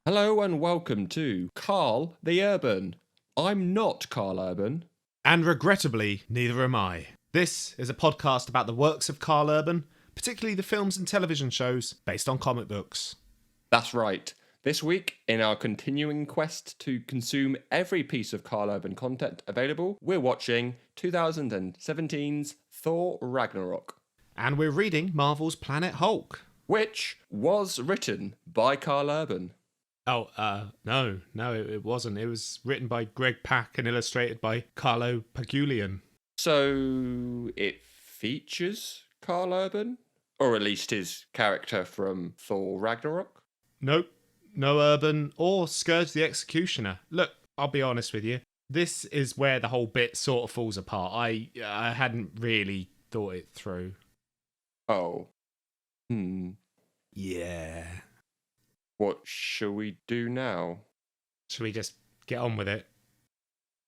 Hello and welcome to Carl the Urban. I'm not Carl Urban. And regrettably, neither am I. This is a podcast about the works of Carl Urban, particularly the films and television shows based on comic books. That's right. This week, in our continuing quest to consume every piece of Carl Urban content available, we're watching 2017's Thor Ragnarok, And we're reading Marvel's Planet Hulk. which was written by Carl Urban. No, it wasn't. It was written by Greg Pak and illustrated by Carlo Pagulayan. So it features Carl Urban? Or at least his character from Thor Ragnarok? Nope, no Urban or Scourge the Executioner. Look, I'll be honest with you. This is where the whole bit sort of falls apart. I hadn't really thought it through. Oh. Yeah. What shall we do now? Should we just get on with it?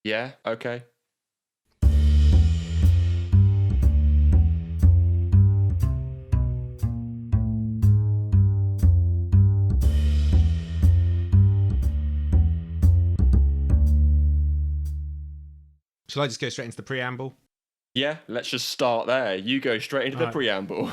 Yeah, okay. Shall I just go straight into the preamble? Yeah, let's just start there. You go straight into the preamble.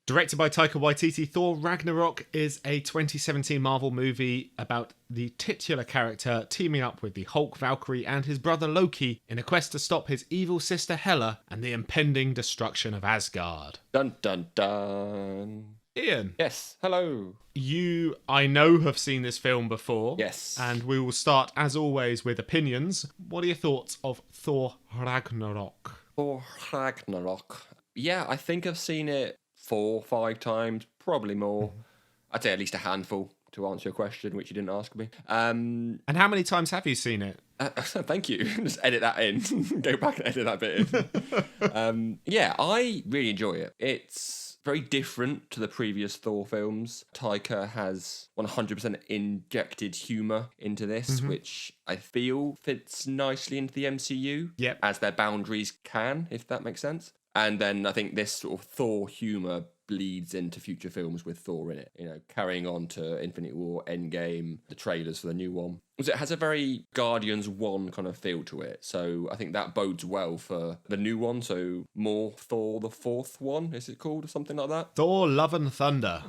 Directed by Taika Waititi, Thor Ragnarok is a 2017 Marvel movie about the titular character teaming up with the Hulk, Valkyrie, and his brother Loki in a quest to stop his evil sister Hela and the impending destruction of Asgard. Dun dun dun. Iain. Yes, hello. You, I know, have seen this film before. Yes. And we will start, as always, with opinions. What are your thoughts of Thor Ragnarok? Thor Ragnarok. Yeah, I think I've seen it 4 or 5 times, probably more. I'd say at least a handful, to answer your question, which you didn't ask me. And how many times have you seen it? Thank you. Just edit that in. Go back and edit that bit in. Yeah, I really enjoy it. It's very different to the previous Thor films. Taika has 100% injected humour into this, which I feel fits nicely into the MCU. Yep. As their boundaries can, if that makes sense. And then I think this sort of Thor humour bleeds into future films with Thor in it, you know, carrying on to Infinity War, Endgame, the trailers for the new one. It has a very Guardians 1 kind of feel to it, so I think that bodes well for the new one, so more Thor the fourth one, is it called, or something like that? Thor Love and Thunder.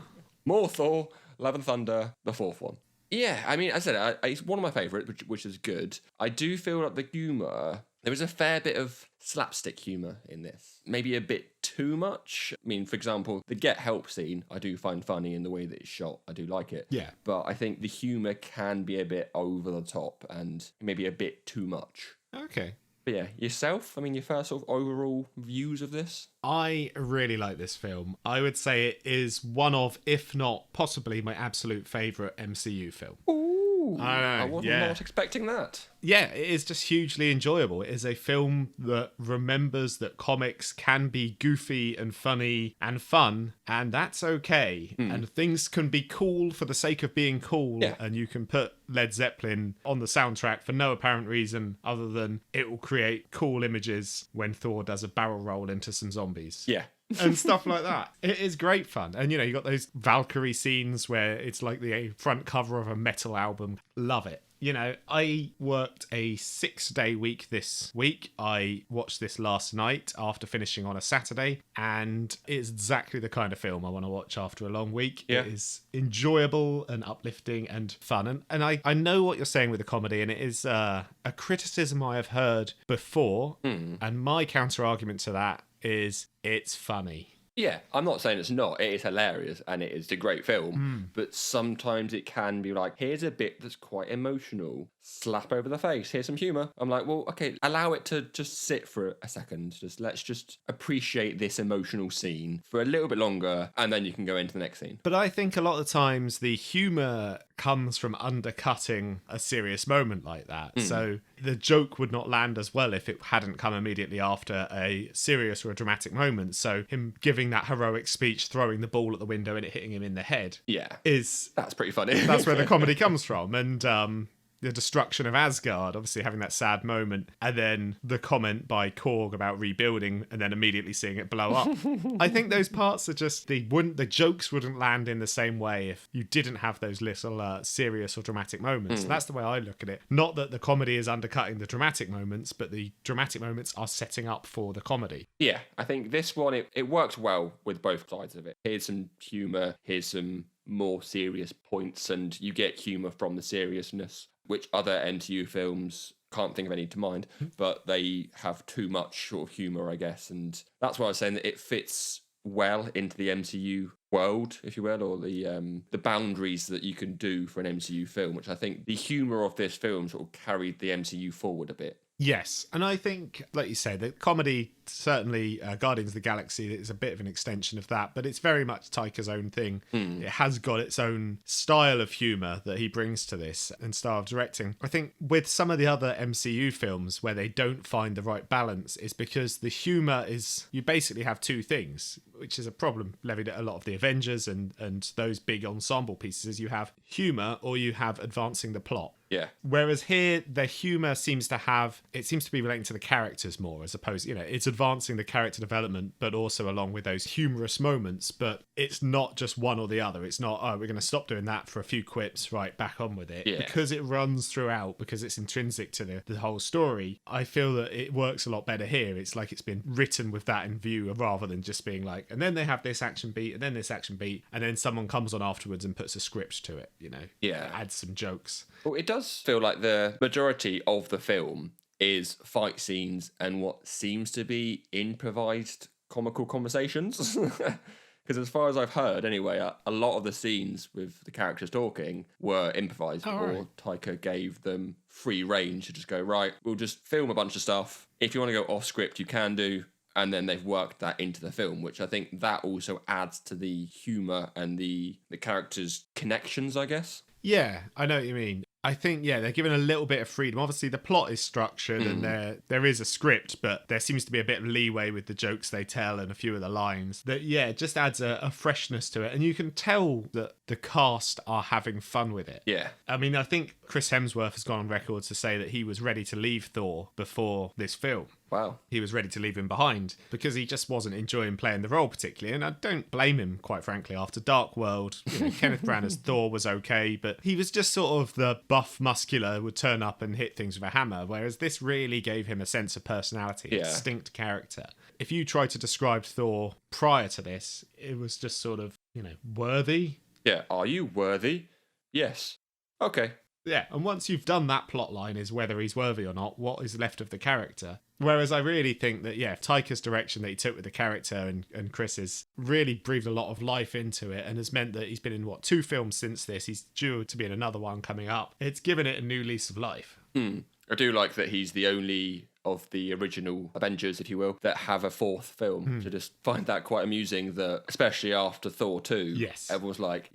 More Thor, Love and Thunder, the fourth one. Yeah, I mean, as I said, it's one of my favourites, which is good. I do feel like the humour, there was a fair bit of slapstick humour in this. Maybe a bit too much. I mean, for example, the get help scene, I do find funny in the way that it's shot. I do like it. Yeah. But I think the humour can be a bit over the top and maybe a bit too much. Okay. But yeah, yourself? I mean, your first sort of overall views of this? I really like this film. I would say it is one of, if not possibly, my absolute favourite MCU film. Ooh, I know, I was not expecting that. Yeah, it is just hugely enjoyable. It is a film that remembers that comics can be goofy and funny and fun, and that's okay. And things can be cool for the sake of being cool, and you can put Led Zeppelin on the soundtrack for no apparent reason other than it will create cool images when Thor does a barrel roll into some zombies. Yeah. And stuff like that. It is great fun. And, you know, you got those Valkyrie scenes where it's like the front cover of a metal album. Love it. You know, I worked a 6-day week this week. I watched this last night after finishing on a Saturday, and it's exactly the kind of film I want to watch after a long week. Yeah. It is enjoyable and uplifting and fun. And I know what you're saying with the comedy, and it is a criticism I have heard before. And my counter argument to that is it's funny. Yeah, I'm not saying it's not. It is hilarious and it is a great film. But sometimes it can be like, here's a bit that's quite emotional. Slap over the face. Here's some humour. I'm like, well, okay, allow it to just sit for a second. Let's just appreciate this emotional scene for a little bit longer, and then you can go into the next scene. But I think a lot of the times the humour comes from undercutting a serious moment like that. So the joke would not land as well if it hadn't come immediately after a serious or a dramatic moment. So him giving that heroic speech, throwing the ball at the window and it hitting him in the head. Yeah. That's pretty funny. That's where the comedy comes from. And the destruction of Asgard, obviously having that sad moment, and then the comment by Korg about rebuilding and then immediately seeing it blow up. I think those parts are just, the jokes wouldn't land in the same way if you didn't have those little serious or dramatic moments. That's the way I look at it. Not that the comedy is undercutting the dramatic moments, but the dramatic moments are setting up for the comedy. Yeah, I think this one, it works well with both sides of it. Here's some humour, here's some more serious points, and you get humour from the seriousness, which other MCU films can't think of any to mind, but they have too much sort of humour, I guess. And that's why I was saying that it fits well into the MCU world, if you will, or the boundaries that you can do for an MCU film, which I think the humour of this film sort of carried the MCU forward a bit. Yes, and I think, like you say, the comedy, certainly Guardians of the Galaxy is a bit of an extension of that, but it's very much Taika's own thing. It has got its own style of humour that he brings to this and style of directing. I think with some of the other MCU films where they don't find the right balance is because the humour is, you basically have two things, which is a problem levied at a lot of the Avengers and those big ensemble pieces. You have humour or you have advancing the plot. Yeah. Whereas here, the humour seems to be relating to the characters more, as opposed, it's advancing the character development, but also along with those humorous moments. But it's not just one or the other. It's not, we're going to stop doing that for a few quips, right, back on with it. Yeah. Because it runs throughout, because it's intrinsic to the whole story, I feel that it works a lot better here. It's like it's been written with that in view, rather than just being like, and then they have this action beat, and then this action beat, and then someone comes on afterwards and puts a script to it, Yeah. Adds some jokes. Well, it does feel like the majority of the film is fight scenes and what seems to be improvised comical conversations. Because as far as I've heard, anyway, a lot of the scenes with the characters talking were improvised, or Taika gave them free range to just go, right, we'll just film a bunch of stuff. If you want to go off script, you can do. And then they've worked that into the film, which I think that also adds to the humour and the characters' connections, I guess. Yeah, I know what you mean. I think, they're given a little bit of freedom. Obviously, the plot is structured and there is a script, but there seems to be a bit of leeway with the jokes they tell and a few of the lines. That, it just adds a freshness to it. And you can tell that the cast are having fun with it. Yeah. I mean, I think Chris Hemsworth has gone on record to say that he was ready to leave Thor before this film. Wow. He was ready to leave him behind because he just wasn't enjoying playing the role particularly. And I don't blame him, quite frankly. After Dark World, Kenneth Branagh as Thor was okay, but he was just sort of the buff muscular would turn up and hit things with a hammer, whereas this really gave him a sense of personality, a distinct character. If you try to describe Thor prior to this, it was just sort of, worthy. Yeah. Are you worthy? Yes. Okay. Yeah, and once you've done that plot line is whether he's worthy or not, what is left of the character? Whereas I really think that, Taika's direction that he took with the character and Chris's really breathed a lot of life into it and has meant that he's been in, 2 films since this. He's due to be in another one coming up. It's given it a new lease of life. I do like that he's the only of the original Avengers, if you will, that have a 4th film. To just find that quite amusing that, especially after Thor 2, everyone's like,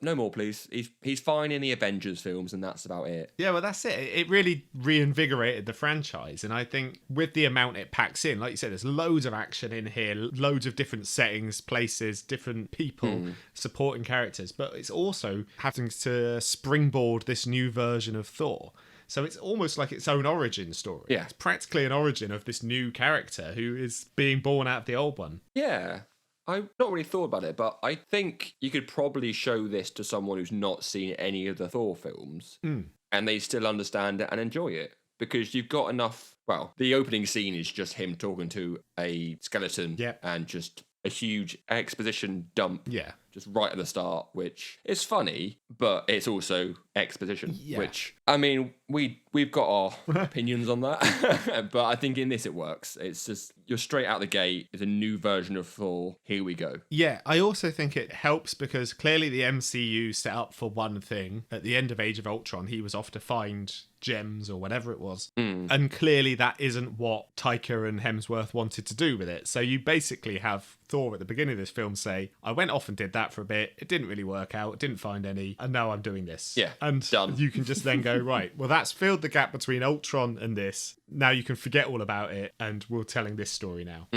no more please. He's fine in the Avengers films and that's about it. Yeah, well, that's it. It really reinvigorated the franchise. And I think with the amount it packs in, like you said, there's loads of action in here, loads of different settings, places, different people, supporting characters. But it's also having to springboard this new version of Thor. So it's almost like its own origin story. Yeah. It's practically an origin of this new character who is being born out of the old one. Yeah. I've not really thought about it, but I think you could probably show this to someone who's not seen any of the Thor films and they still understand it and enjoy it. Because you've got enough... Well, the opening scene is just him talking to a skeleton and just a huge exposition dump. Yeah. Just right at the start, which is funny, but it's also exposition, which, I mean, we've got our opinions on that, but I think in this it works. It's just, you're straight out the gate, it's a new version of Thor, here we go. Yeah, I also think it helps because clearly the MCU set up for one thing. At the end of Age of Ultron, he was off to find gems or whatever it was. And clearly that isn't what Taika and Hemsworth wanted to do with it. So you basically have Thor at the beginning of this film say, I went off and did that for a bit, it didn't really work out, didn't find any, and now I'm doing this. Yeah, and done. You can just then go, right, well, that's filled the gap between Ultron and this. Now you can forget all about it, and we're telling this story now.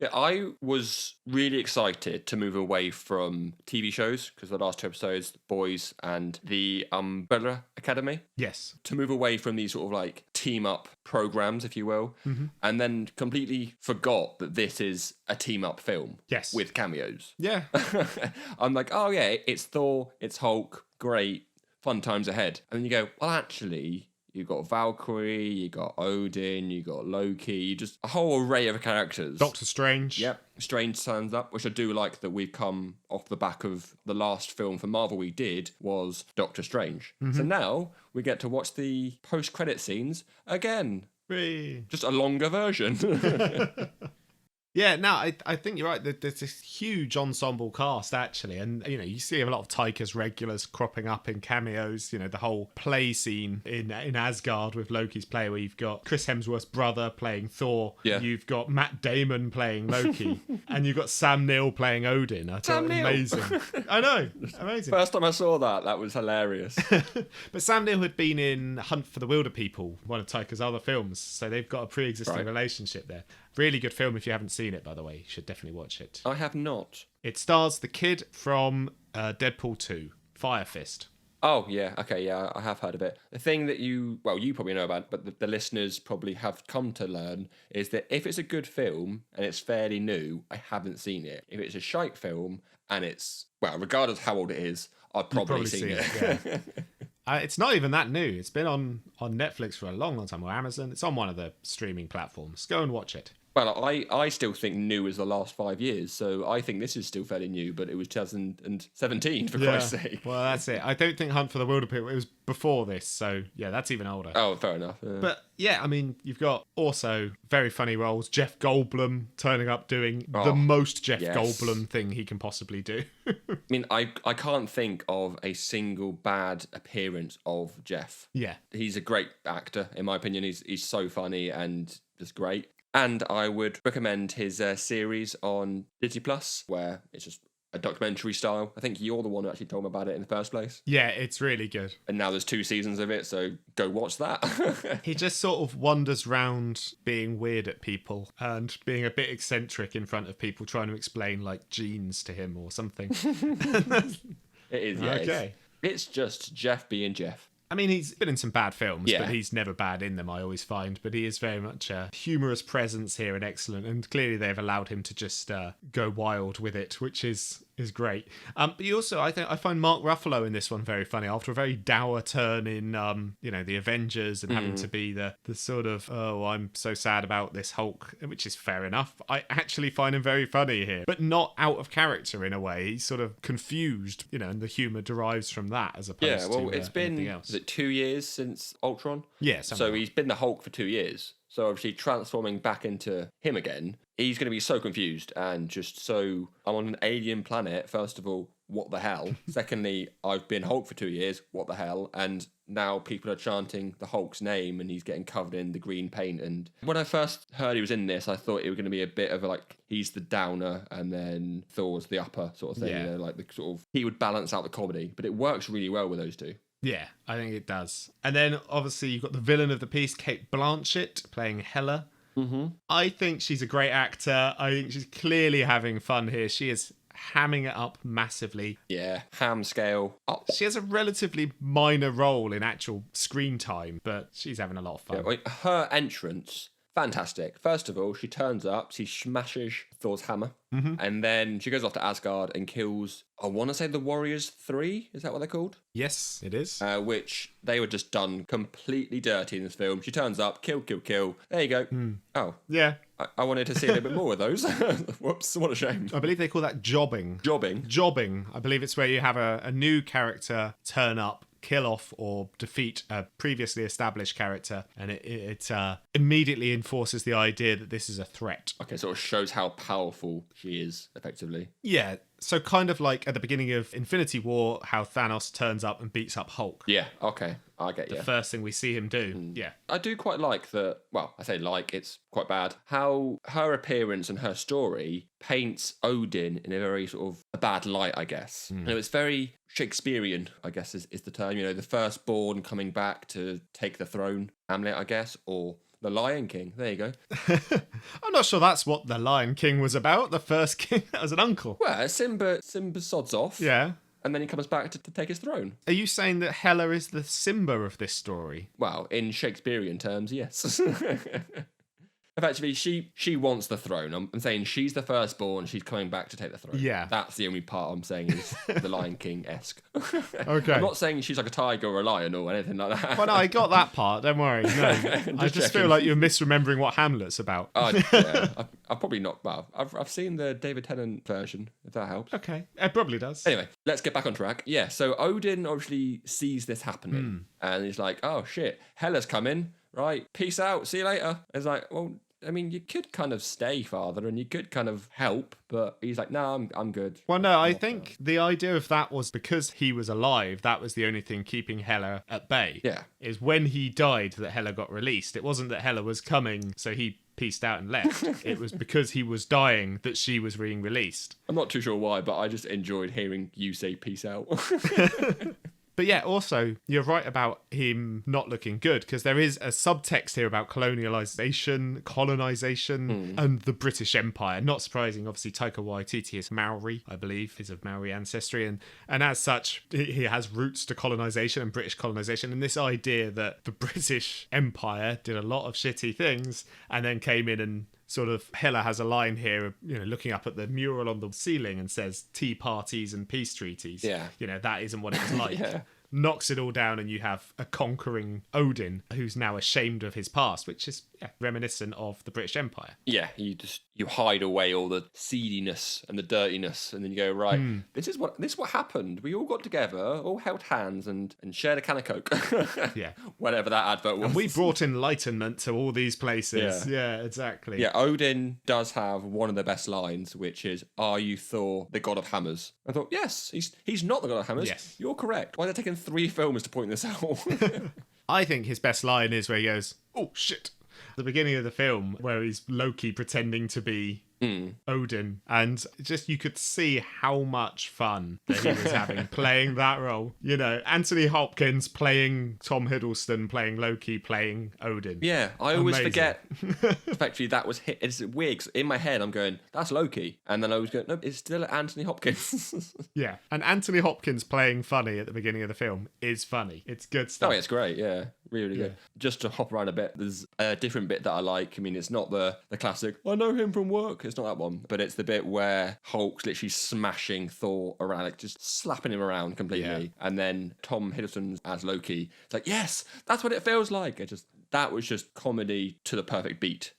Yeah, I was really excited to move away from TV shows because the last two episodes, Boys and the Umbrella Academy, Yes. to move away from these sort of like team up programs, if you will, and then completely forgot that this is a team up film Yes. with cameos. Yeah. I'm like, oh yeah, it's Thor, it's Hulk, great, fun times ahead. And then you go, well, actually, you got Valkyrie, you got Odin, you got Loki, you just a whole array of characters. Doctor Strange. Yep, Strange turns up, which I do like that we've come off the back of the last film for Marvel we did was Doctor Strange. So now we get to watch the post-credit scenes again. Whee. Just a longer version. Yeah, no, I think you're right. There's this huge ensemble cast, actually. And, you see a lot of Taika's regulars cropping up in cameos. The whole play scene in Asgard with Loki's play where you've got Chris Hemsworth's brother playing Thor. Yeah. You've got Matt Damon playing Loki. And you've got Sam Neill playing Odin. I thought amazing. I know, amazing. First time I saw that was hilarious. But Sam Neill had been in Hunt for the Wilder People, one of Taika's other films. So they've got a pre-existing relationship there. Really good film if you haven't seen it, by the way. You should definitely watch it. I have not. It stars the kid from Deadpool 2, Fire Fist. Oh, yeah. Okay, yeah, I have heard of it. The thing that you probably know about, but the listeners probably have come to learn, is that if it's a good film and it's fairly new, I haven't seen it. If it's a shite film and it's, regardless of how old it is, I've probably seen it. Yeah. It's not even that new. It's been on Netflix for a long, long time, or Amazon. It's on one of the streaming platforms. Go and watch it. Well, I still think new is the last 5 years, so I think this is still fairly new, but it was 2017, for Christ's sake. Well, that's it. I don't think Hunt for the Wilder People, it was before this, so yeah, that's even older. Oh, fair enough. Yeah. But yeah, I mean, you've got also very funny roles. Jeff Goldblum turning up doing the most Jeff Goldblum thing he can possibly do. I mean, I can't think of a single bad appearance of Jeff. Yeah. He's a great actor, in my opinion. He's so funny and just great. And I would recommend his series on Disney Plus, where it's just a documentary style. I think you're the one who actually told me about it in the first place. Yeah, it's really good. And now there's 2 seasons of it, so go watch that. He just sort of wanders round being weird at people and being a bit eccentric in front of people, trying to explain like genes to him or something. It is, yeah. Okay. It's just Jeff being Jeff. I mean, he's been in some bad films, Yeah. but he's never bad in them, I always find. But he is very much a humorous presence here and excellent. And clearly they've allowed him to just go wild with it, which is great. But you also, I find Mark Ruffalo in this one very funny. After a very dour turn in, the Avengers and having to be the sort of, oh, I'm so sad about this Hulk, which is fair enough. I actually find him very funny here, but not out of character in a way. He's sort of confused, and the humour derives from that as opposed to it's been anything else. Is it 2 years since Ultron? Yeah, so he's been the Hulk for 2 years. So obviously transforming back into him again, he's going to be so confused and just so, I'm on an alien planet, first of all, what the hell? Secondly, I've been Hulk for 2 years, what the hell? And now people are chanting the Hulk's name and he's getting covered in the green paint. And when I first heard he was in this, I thought it was going to be a bit of he's the downer and then Thor's the upper sort of thing. Yeah. The sort of, he would balance out the comedy, but it works really well with those two. Yeah, I think it does. And then obviously you've got the villain of the piece, Kate Blanchett, playing Hela. Mm-hmm. I think she's a great actor. I think she's clearly having fun here. She is hamming it up massively. Yeah, ham scale. Oh. She has a relatively minor role in actual screen time, but she's having a lot of fun. Yeah, her entrance, fantastic. First of all, she turns up, she smashes Thor's hammer, and then she goes off to Asgard and kills, I want to say the Warriors 3, is that what they're called? Yes, it is. Which they were just done completely dirty in this film. She turns up, kill. There you go. Oh. Yeah. I wanted to see a little bit more of those. Whoops, what a shame. I believe they call that jobbing. Jobbing. I believe it's where you have a new character turn up, kill off or defeat a previously established character, and it immediately enforces the idea that this is a threat. Okay, sort of shows how powerful she is, effectively. Yeah, so kind of like at the beginning of Infinity War, how Thanos turns up and beats up Hulk. Yeah, okay, I get you. The first thing we see him do, yeah. I do quite like that, well, I say it's quite bad, how her appearance and her story paints Odin in a very sort of a bad light, I guess. And it was very Shakespearean, I guess is the term, the firstborn coming back to take the throne, Hamlet, I guess, or The Lion King. There you go. I'm not sure that's what the Lion King was about. The first king, that was an uncle. Well, Simba sods off. Yeah. And then he comes back to take his throne. Are you saying that Hela is the Simba of this story? Well, in Shakespearean terms, yes. Effectively, she wants the throne. I'm saying she's the firstborn. She's coming back to take the throne. Yeah. That's the only part I'm saying is the Lion King-esque. Okay. I'm not saying she's like a tiger or a lion or anything like that. Well, no, I got that part. Don't worry. No, I just feel like you're misremembering what Hamlet's about. Yeah, I've probably not. Well, I've seen the David Tennant version, if that helps. Okay, it probably does. Anyway, let's get back on track. Yeah, so Odin obviously sees this happening, and he's like, "Oh shit, Hela's coming. Right, peace out. See you later." It's like, well, I mean, you could kind of stay, father, and you could kind of help, but he's like, no, I'm good. Well, no, I think the idea of that was because he was alive, that was the only thing keeping Hela at bay. Yeah. Is when he died that Hela got released. It wasn't that Hela was coming, so he peaced out and left. It was because he was dying that she was being released. I'm not too sure why, but I just enjoyed hearing you say peace out. But yeah, also, you're right about him not looking good, because there is a subtext here about colonization, and the British Empire. Not surprising, obviously, Taika Waititi is Maori, I believe, is of Maori ancestry, and as such, he has roots to colonization and British colonization, and this idea that the British Empire did a lot of shitty things, and then came in and sort of, Hela has a line here, looking up at the mural on the ceiling and says tea parties and peace treaties. Yeah. That isn't what it was like. Yeah. Knocks it all down, and you have a conquering Odin who's now ashamed of his past, which is reminiscent of the British Empire. Yeah, you hide away all the seediness and the dirtiness, and then you go, right, this is what happened. We all got together, all held hands, and shared a can of Coke. Yeah. Whatever that advert was. And we brought enlightenment to all these places. Yeah, exactly. Yeah, Odin does have one of the best lines, which is, "Are you Thor, the god of hammers?" I thought, yes, he's not the god of hammers. Yes. You're correct. Why are they taking 3 films to point this out? I think his best line is where he goes, "Oh, shit." The beginning of the film, where he's Loki pretending to be Odin, and just you could see how much fun that he was having playing that role. Anthony Hopkins playing Tom Hiddleston, playing Loki, playing Odin. Yeah, I always Amazing. forget. Effectively, that was hit. It's weird 'cause in my head, I'm going, "That's Loki," and then I was going, "No, it's still Anthony Hopkins." Yeah, and Anthony Hopkins playing funny at the beginning of the film is funny. It's good stuff. Oh, yeah, it's great. Yeah, really good. Just to hop around a bit, there's a different bit that I like. I mean, it's not the classic, "I know him from work." It's not that one, but it's the bit where Hulk's literally smashing Thor around, like just slapping him around completely, and then Tom Hiddleston as Loki. It's like, yes, that's what it feels like. That was just comedy to the perfect beat.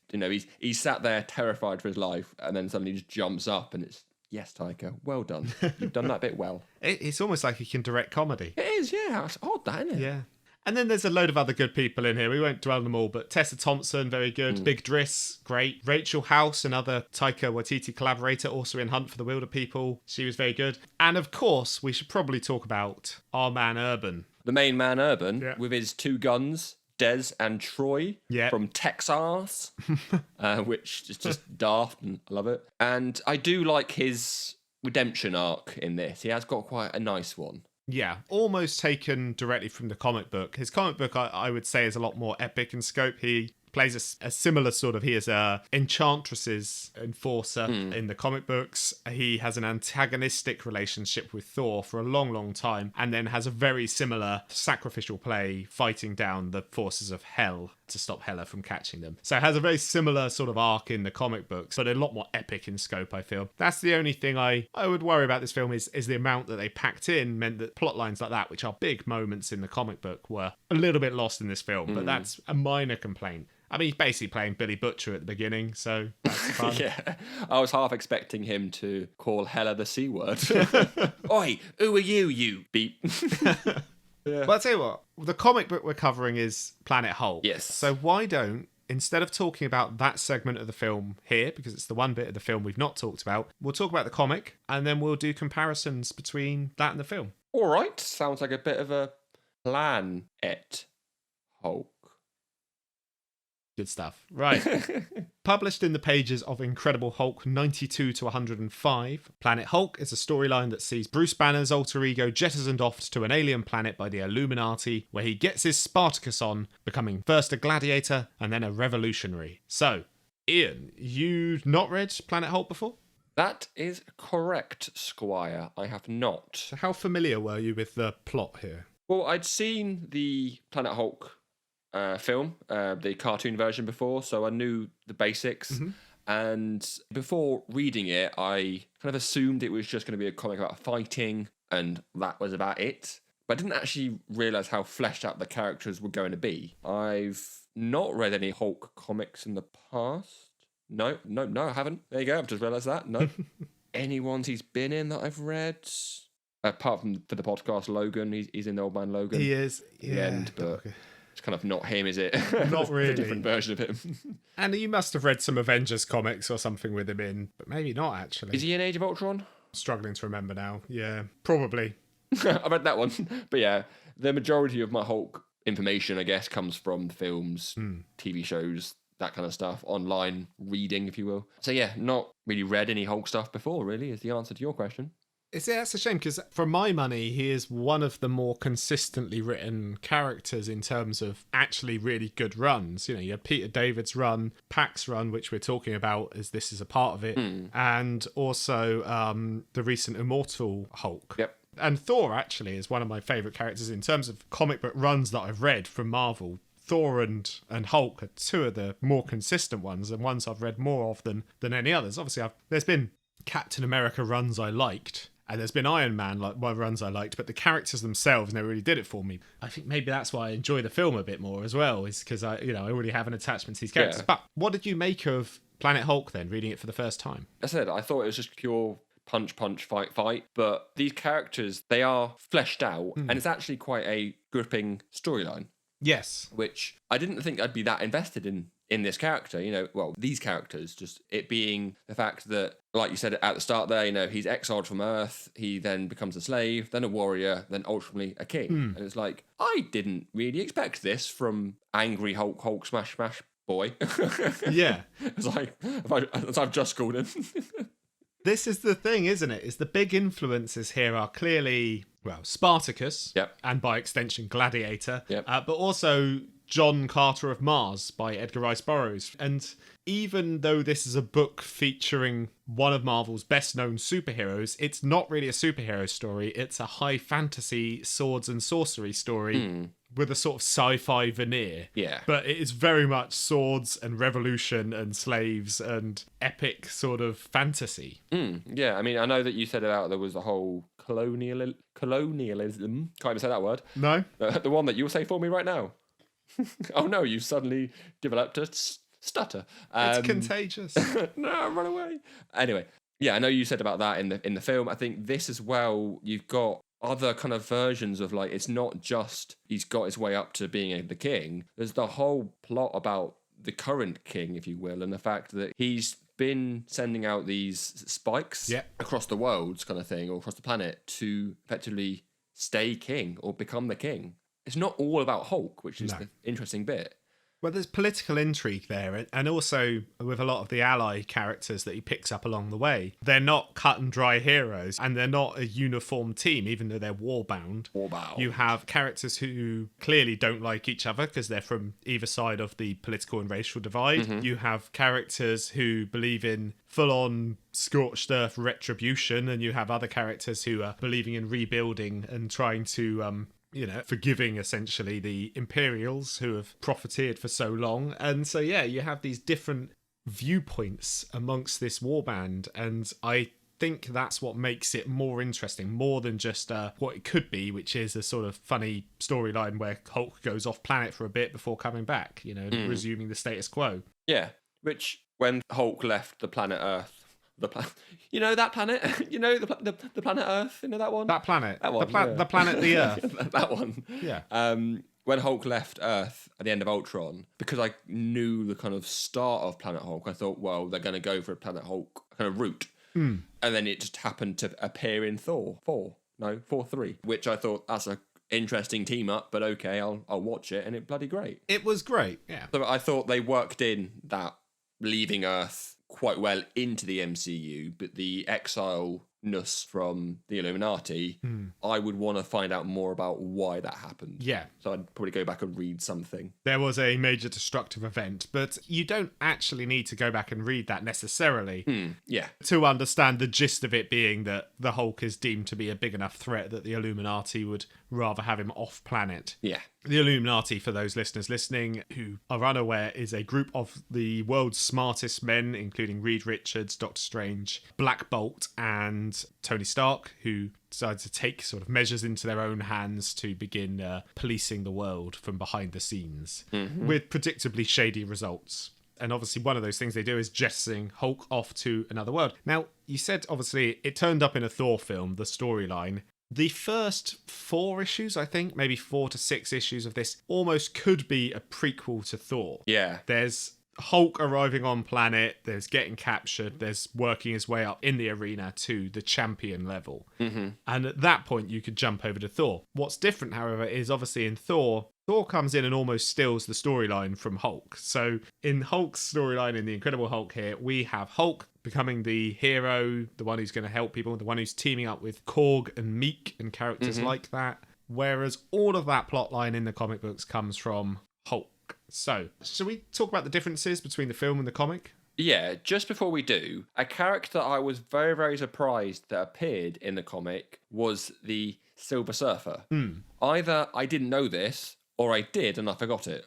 He's sat there terrified for his life, and then suddenly just jumps up, and it's, yes, Taika, well done. You've done that bit well. It's almost like he can direct comedy. It is, yeah. It's odd, that, isn't it? Yeah. And then there's a load of other good people in here. We won't dwell on them all, but Tessa Thompson, very good. Big Driss, great. Rachel House, another Taika Waititi collaborator, also in Hunt for the Wilder People. She was very good. And of course, we should probably talk about our man Urban. The main man Urban, with his 2 guns, Des and Troy, from Texas, which is just daft, and I love it. And I do like his redemption arc in this. He has got quite a nice one. Yeah, almost taken directly from the comic book. His comic book, I would say, is a lot more epic in scope. He plays a similar sort of, he is a Enchantress's enforcer in the comic books. He has an antagonistic relationship with Thor for a long, long time, and then has a very similar sacrificial play fighting down the forces of Hell to stop Hela from catching them. So it has a very similar sort of arc in the comic books, but a lot more epic in scope, I feel. That's the only thing I would worry about this film is the amount that they packed in meant that plot lines like that, which are big moments in the comic book, were a little bit lost in this film, but that's a minor complaint. I mean, he's basically playing Billy Butcher at the beginning, so that's fun. Yeah, I was half expecting him to call Hela the C word. Oi, who are you, you beep? Yeah. But I'll tell you what, the comic book we're covering is Planet Hulk. Yes. So why don't, instead of talking about that segment of the film here, because it's the one bit of the film we've not talked about, we'll talk about the comic, and then we'll do comparisons between that and the film. All right, sounds like a bit of a plan, Hulk. Good stuff. Right. Published in the pages of Incredible Hulk 92 to 105, Planet Hulk is a storyline that sees Bruce Banner's alter ego jettisoned off to an alien planet by the Illuminati, where he gets his Spartacus on, becoming first a gladiator and then a revolutionary. So, Ian, you've not read Planet Hulk before? That is correct, Squire. I have not. So how familiar were you with the plot here? Well, I'd seen the Planet Hulk film, the cartoon version before, so I knew the basics. Mm-hmm. And before reading it, I kind of assumed it was just going to be a comic about fighting, and that was about it. But I didn't actually realise how fleshed out the characters were going to be. I've not read any Hulk comics in the past. No, I haven't. There you go, I've just realised that. No. Any ones he's been in that I've read? Apart from for the podcast, Logan, he's in Old Man Logan. He is, in the end, but okay. It's kind of not him, is it? Not really. It's a different version of him. And you must have read some Avengers comics or something with him in, but maybe not actually. Is he in Age of Ultron? Struggling to remember now. Yeah, probably. I read that one. But yeah, the majority of my Hulk information, I guess, comes from the films, TV shows, that kind of stuff, online reading, if you will. So yeah, not really read any Hulk stuff before, really, is the answer to your question. That's a shame, because for my money, he is one of the more consistently written characters in terms of actually really good runs. You know, you have Peter David's run, Pac's run, which we're talking about as this is a part of it, and also the recent Immortal Hulk. Yep. And Thor, actually, is one of my favourite characters in terms of comic book runs that I've read from Marvel. Thor and Hulk are two of the more consistent ones, and ones I've read more of than any others. Obviously, there's been Captain America runs I liked, and there's been Iron Man runs I liked, but the characters themselves never really did it for me. I think maybe that's why I enjoy the film a bit more as well, is because I already have an attachment to these characters. Yeah. But what did you make of Planet Hulk then, reading it for the first time? As I said, I thought it was just pure punch, fight, but these characters, they are fleshed out, and it's actually quite a gripping storyline. Yes. Which I didn't think I'd be that invested in this character, these characters, just it being the fact that, like you said at the start there, he's exiled from Earth, he then becomes a slave, then a warrior, then ultimately a king. And it's like, I didn't really expect this from angry Hulk smash boy. Yeah. It's like, as I've just called him. This is the thing, isn't it? Is the big influences here are clearly, Spartacus, and by extension Gladiator, but also John Carter of Mars by Edgar Rice Burroughs. And even though this is a book featuring one of Marvel's best-known superheroes, it's not really a superhero story. It's a high fantasy swords and sorcery story with a sort of sci-fi veneer. Yeah. But it is very much swords and revolution and slaves and epic sort of fantasy. Yeah, I mean, I know that you said there was a whole colonialism. Can't even say that word. No? The one that you'll say for me right now. Oh no, you suddenly developed a stutter. It's contagious. No, run away. Anyway, yeah, I know you said about that in the film. I think this as well, you've got other kind of versions of, like, it's not just he's got his way up to being the king. There's the whole plot about the current king, if you will, and the fact that he's been sending out these spikes across the world kind of thing, or across the planet, to effectively stay king or become the king. It's not all about Hulk, which is the interesting bit. Well, there's political intrigue there, and also with a lot of the ally characters that he picks up along the way. They're not cut and dry heroes, and they're not a uniform team, even though they're war-bound. You have characters who clearly don't like each other because they're from either side of the political and racial divide. You have characters who believe in full-on scorched earth retribution, and you have other characters who are believing in rebuilding and trying to forgiving essentially the Imperials who have profiteered for so long. And so, you have these different viewpoints amongst this warband. And I think that's what makes it more interesting, more than just what it could be, which is a sort of funny storyline where Hulk goes off planet for a bit before coming back, resuming the status quo. Yeah, which when Hulk left the planet Earth, that planet, the planet Earth, that one? That planet. That one, the planet, the Earth. That one. Yeah. When Hulk left Earth at the end of Ultron, because I knew the kind of start of Planet Hulk, I thought, well, they're going to go for a Planet Hulk kind of route. And then it just happened to appear in Thor 3, which I thought that's a interesting team up, but okay, I'll watch it, and it's bloody great. It was great, yeah. So I thought they worked in that leaving Earth quite well into the MCU, but the exile-ness from the Illuminati, I would want to find out more about why that happened. Yeah. So I'd probably go back and read something. There was a major destructive event, but you don't actually need to go back and read that necessarily Yeah. to understand the gist of it being that the Hulk is deemed to be a big enough threat that the Illuminati would rather have him off planet. Yeah. The Illuminati, for those listeners listening who are unaware, is a group of the world's smartest men, including Reed Richards, Doctor Strange, Black Bolt, and Tony Stark, who decided to take sort of measures into their own hands to begin policing the world from behind the scenes, with predictably shady results. And obviously one of those things they do is jettisoning Hulk off to another world. Now, you said, obviously, it turned up in a Thor film, the storyline. The first 4 issues, I think, maybe 4 to 6 issues of this, almost could be a prequel to Thor. Yeah. There's Hulk arriving on planet, there's getting captured, there's working his way up in the arena to the champion level. And at that point, you could jump over to Thor. What's different, however, is obviously in Thor comes in and almost steals the storyline from Hulk. So in Hulk's storyline, in The Incredible Hulk here, we have Hulk becoming the hero, the one who's going to help people, the one who's teaming up with Korg and Meek and characters like that. Whereas all of that plotline in the comic books comes from Hulk. So, shall we talk about the differences between the film and the comic? Yeah, just before we do, a character I was very, very surprised that appeared in the comic was the Silver Surfer. Either I didn't know this, or I did and I forgot it.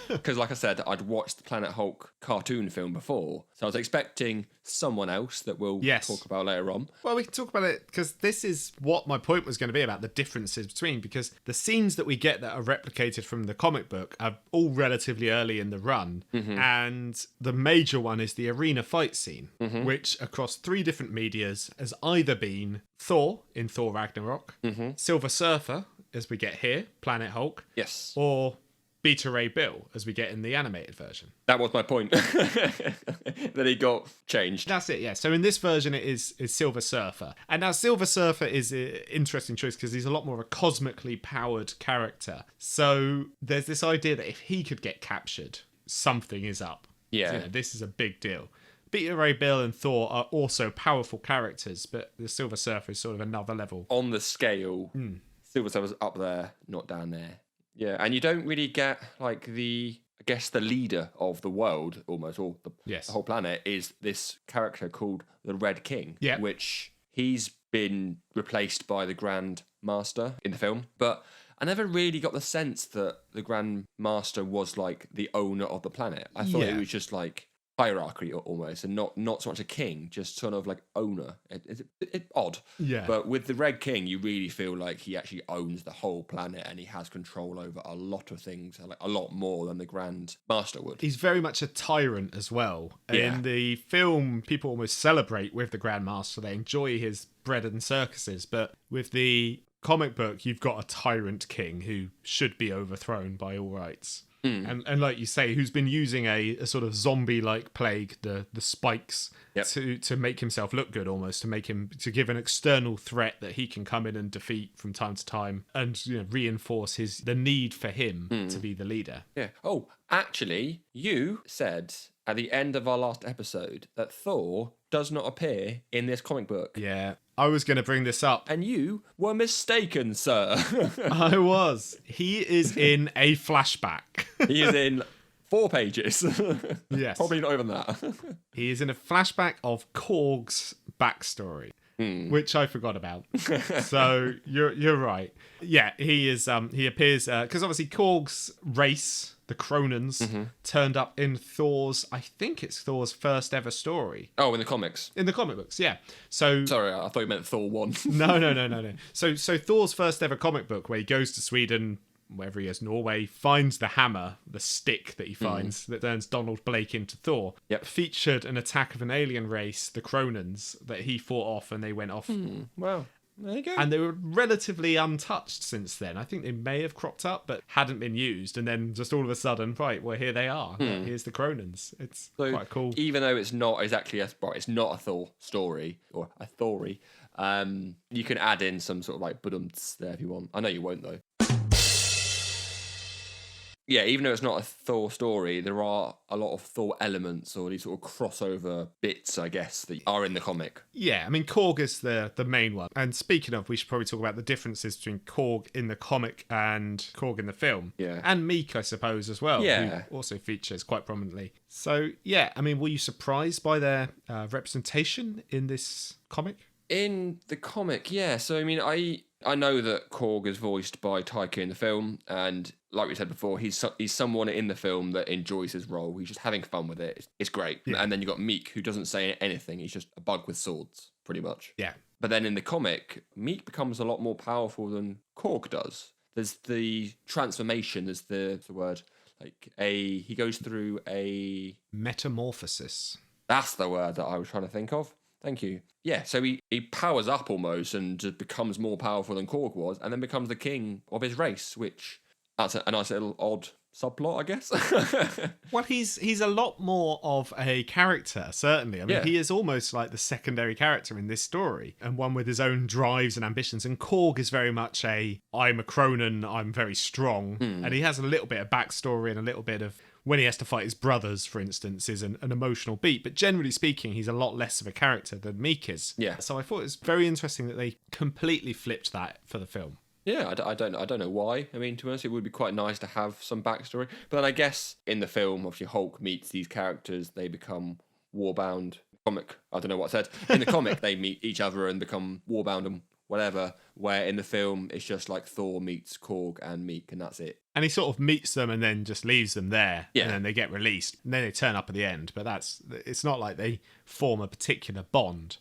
Because like I said, I'd watched the Planet Hulk cartoon film before. So I was expecting someone else that we'll talk about later on. Well, we can talk about it because this is what my point was going to be about the differences between, because the scenes that we get that are replicated from the comic book are all relatively early in the run. And the major one is the arena fight scene, which across 3 different medias has either been Thor in Thor Ragnarok, Silver Surfer, as we get here, Planet Hulk. Yes. Or Beta Ray Bill, as we get in the animated version. That was my point. That he got changed. That's it, yeah. So in this version, it is Silver Surfer. And now Silver Surfer is an interesting choice because he's a lot more of a cosmically powered character. So there's this idea that if he could get captured, something is up. Yeah. You know, this is a big deal. Beta Ray Bill and Thor are also powerful characters, but the Silver Surfer is sort of another level. On the scale, Silver Surfer's up there, not down there. Yeah, and you don't really get, like, the leader of the world, almost, or the whole planet, is this character called the Red King, which he's been replaced by the Grand Master in the film. But I never really got the sense that the Grand Master was, like, the owner of the planet. I thought it was just, like, hierarchy almost, and not so much a king, just sort of like owner. It's odd. Yeah. But with the Red King, you really feel like he actually owns the whole planet and he has control over a lot of things, like a lot more than the Grand Master would. He's very much a tyrant as well. Yeah. In the film, people almost celebrate with the Grand Master. They enjoy his bread and circuses, but with the comic book, you've got a tyrant king who should be overthrown by all rights. And like you say, who's been using a sort of zombie-like plague, the spikes, to make himself look good almost, to give an external threat that he can come in and defeat from time to time, and reinforce the need for him to be the leader. Yeah. Oh, actually, you said at the end of our last episode that Thor does not appear in this comic book. Yeah. I was going to bring this up. And you were mistaken, sir. I was. He is in a flashback. He is in 4 pages. Yes. Probably not even that. He is in a flashback of Korg's backstory, which I forgot about. So you're right. Yeah, he is. He appears because obviously Korg's race, the Cronins, turned up in Thor's, I think it's Thor's first ever story. Oh, in the comics. In the comic books, yeah. So sorry, I thought you meant Thor 1. No. So Thor's first ever comic book, where he goes to Sweden, wherever he is, Norway, finds the hammer, the stick that he finds that turns Donald Blake into Thor, featured an attack of an alien race, the Cronins, that he fought off, and they went off. Wow. There you go. And they were relatively untouched since then. I think they may have cropped up, but hadn't been used. And then just all of a sudden, right, well, here they are. Here's the Cronins. It's quite cool. Even though it's not exactly it's not a Thor story, or a Thory, You can add in some sort of like budumts there if you want. I know you won't though. Yeah, even though it's not a Thor story, there are a lot of Thor elements or these sort of crossover bits, I guess, that are in the comic. Yeah, I mean, Korg is the main one. And speaking of, we should probably talk about the differences between Korg in the comic and Korg in the film. Yeah. And Meek, I suppose, as well, Yeah. who also features quite prominently. So, yeah, I mean, were you surprised by their representation in this comic? In the comic, yeah. So, I mean, I know that Korg is voiced by Taika in the film, and like we said before, he's someone in the film that enjoys his role. He's just having fun with it. It's great. Yeah. And then you got Meek, who doesn't say anything. He's just a bug with swords, pretty much. Yeah. But then in the comic, Meek becomes a lot more powerful than Korg does. There's the transformation, there's the word, like he goes through a... metamorphosis. That's the word that I was trying to think of. Thank you. Yeah, so he powers up almost and just becomes more powerful than Korg was, and then becomes the king of his race, which that's a nice little odd subplot, I guess. Well, he's a lot more of a character, certainly. I mean, he is almost like the secondary character in this story, and one with his own drives and ambitions. And Korg is very much I'm a Cronin, I'm very strong, and he has a little bit of backstory and a little bit of... when he has to fight his brothers, for instance, is an emotional beat. But generally speaking, he's a lot less of a character than Meek is. Yeah. So I thought it was very interesting that they completely flipped that for the film. Yeah, I don't know why. I mean, to be honest, it would be quite nice to have some backstory. But then I guess in the film, obviously Hulk meets these characters, they become warbound. Comic, I don't know what I said. In the comic, they meet each other and become warbound and whatever, where in the film it's just like Thor meets Korg and Meek and that's it. And he sort of meets them and then just leaves them there, yeah. And then they get released and then they turn up at the end, but it's not like they form a particular bond.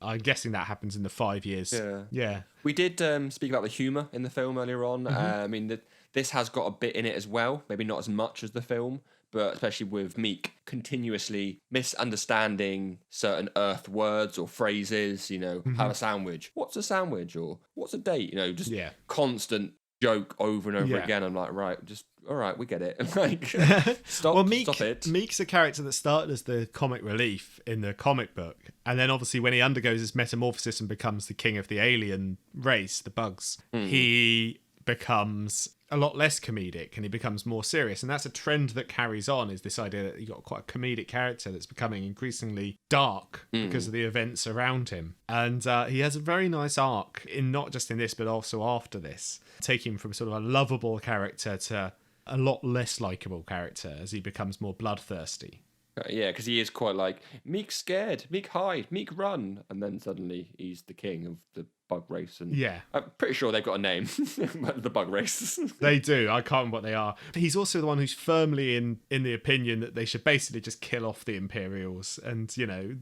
I'm guessing that happens in the 5 years. Yeah. We did speak about the humour in the film earlier on. I mean, this has got a bit in it as well, maybe not as much as the film, but especially with Meek continuously misunderstanding certain Earth words or phrases, have a sandwich. What's a sandwich? Or what's a date? Just constant joke over and over again. I'm like, right, just, all right, we get it. Like, stop it. Meek's a character that started as the comic relief in the comic book. And then obviously when he undergoes his metamorphosis and becomes the king of the alien race, the bugs, he becomes a lot less comedic and he becomes more serious, and that's a trend that carries on, is this idea that you've got quite a comedic character that's becoming increasingly dark because of the events around him. And he has a very nice arc, in not just in this but also after this, taking him from sort of a lovable character to a lot less likable character as he becomes more bloodthirsty. Yeah, because he is quite like, Meek's scared, Meek hide, Meek run, and then suddenly he's the king of the bug race. And I'm pretty sure they've got a name, the bug race. They do. I can't remember what they are. He's also the one who's firmly in the opinion that they should basically just kill off the Imperials, and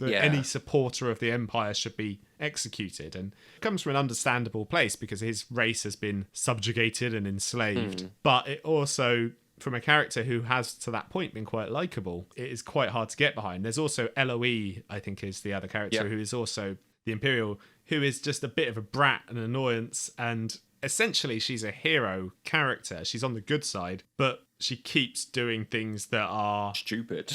any supporter of the Empire should be executed. And it comes from an understandable place because his race has been subjugated and enslaved, but it also, from a character who has to that point been quite likeable, it is quite hard to get behind. There's also Eloise, I think, is the other character, who is also the Imperial, who is just a bit of a brat and annoyance, and essentially she's a hero character. She's on the good side, but she keeps doing things that are stupid.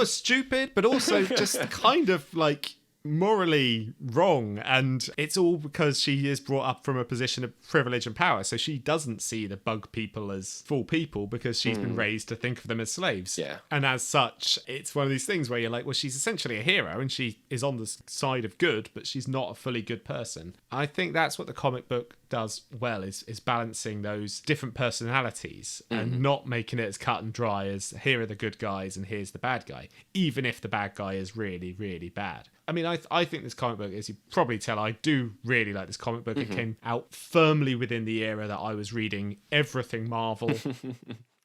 Stupid, but also just kind of like morally wrong, and it's all because she is brought up from a position of privilege and power, so she doesn't see the bug people as full people because she's been raised to think of them as slaves, and as such it's one of these things where you're like, well, she's essentially a hero and she is on the side of good, but she's not a fully good person. I think that's what the comic book does well, is balancing those different personalities and not making it as cut and dry as here are the good guys and here's the bad guy, even if the bad guy is really, really bad. I mean, I think this comic book, as you probably tell, I do really like this comic book. It came out firmly within the era that I was reading everything Marvel.